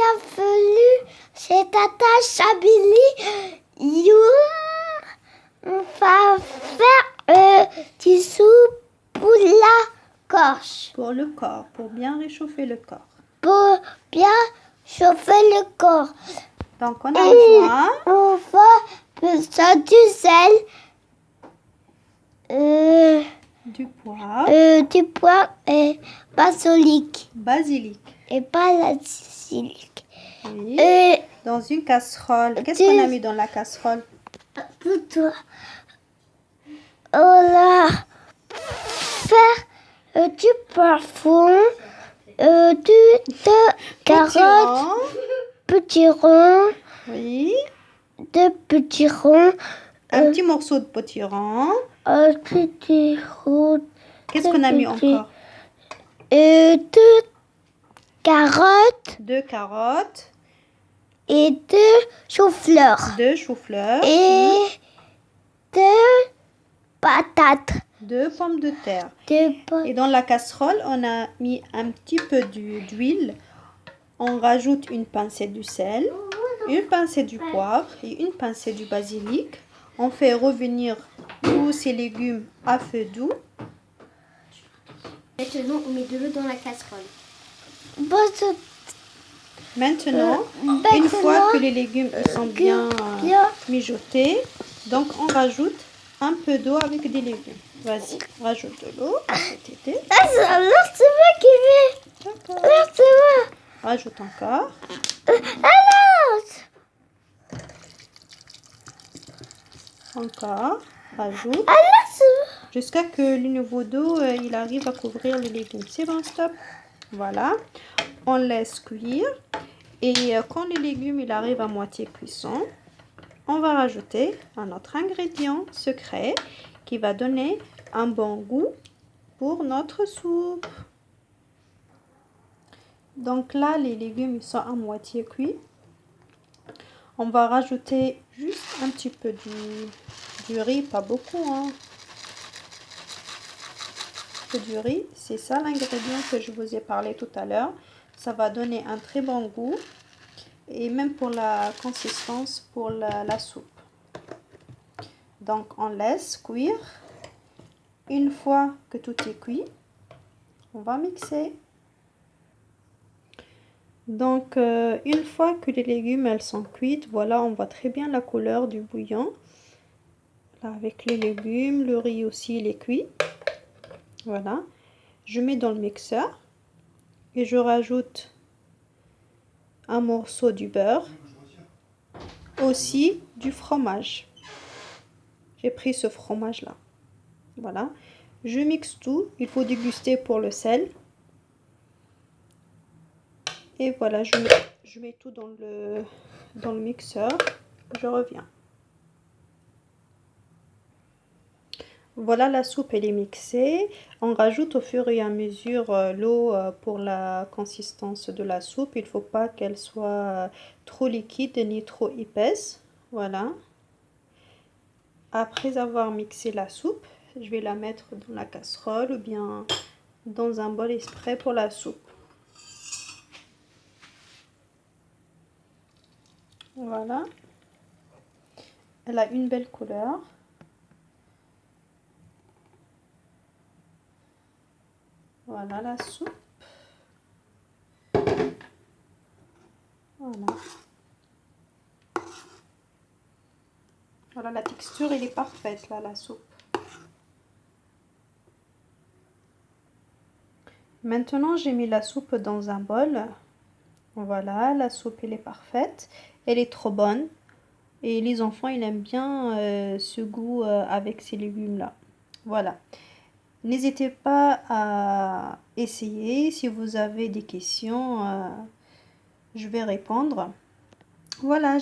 bienvenue chez Tata Chabili. On va faire du soupe pour la gorge. Pour le corps, pour bien réchauffer le corps. Pour bien chauffer le corps. Donc on a besoin. On va besoin du sel. Du poivre. Et basilic. Basilic. Et basilic. Oui. Dans une casserole. Qu'est-ce qu'on a mis dans la casserole? On va faire du poivron, de carottes, petits ronds, oui. de petits ronds, un petit morceau de potiron. Un petit rond. Qu'est-ce qu'on a mis encore? Deux carottes. Deux carottes. Et deux choux-fleurs. Deux choux-fleurs. Et deux patates. Deux pommes de terre. Et dans la casserole, on a mis un petit peu d'huile. On rajoute une pincée du sel, une pincée du poivre et une pincée du basilic. On fait revenir tous ces légumes à feu doux. Maintenant, on met de l'eau dans la casserole. Maintenant, une fois que les légumes sont bien mijotés, donc on rajoute un peu d'eau avec des légumes. Vas-y, rajoute de l'eau. C'est moi qui vais. D'accord. C'est moi. Rajoute encore. Encore. Rajoute. Jusqu'à que le niveau d'eau il arrive à couvrir les légumes. C'est bon, stop. Voilà. On laisse cuire. Et quand les légumes il arrive à moitié cuisson, on va rajouter un autre ingrédient secret qui va donner un bon goût pour notre soupe. Donc là, les légumes ils sont à moitié cuits. On va rajouter juste un petit peu du riz, pas beaucoup, hein. Du riz, c'est ça l'ingrédient que je vous ai parlé tout à l'heure. Ça va donner un très bon goût et même pour la consistance pour la soupe. Donc on laisse cuire. Une fois que tout est cuit, on va mixer. Donc une fois que les légumes elles sont cuites, voilà, on voit très bien la couleur du bouillon. Là, avec les légumes, le riz aussi il est cuit. Voilà, je mets dans le mixeur et je rajoute un morceau du beurre, aussi du fromage. J'ai pris ce fromage là. Voilà, je mixe tout. Il faut déguster pour le sel. Et voilà, je mets tout dans le mixeur. Je reviens. Voilà, la soupe elle est mixée. On rajoute au fur et à mesure l'eau pour la consistance de la soupe. Il ne faut pas qu'elle soit trop liquide ni trop épaisse. Voilà. Après avoir mixé la soupe, je vais la mettre dans la casserole ou bien dans un bol exprès pour la soupe. Voilà. Elle a une belle couleur. Voilà la soupe. Voilà. Voilà, la texture, elle est parfaite, là, la soupe. Maintenant, j'ai mis la soupe dans un bol. Voilà, la soupe, elle est parfaite. Elle est trop bonne. Et les enfants, ils aiment bien ce goût avec ces légumes-là. Voilà. N'hésitez pas à essayer. Si vous avez des questions, je vais répondre. Voilà.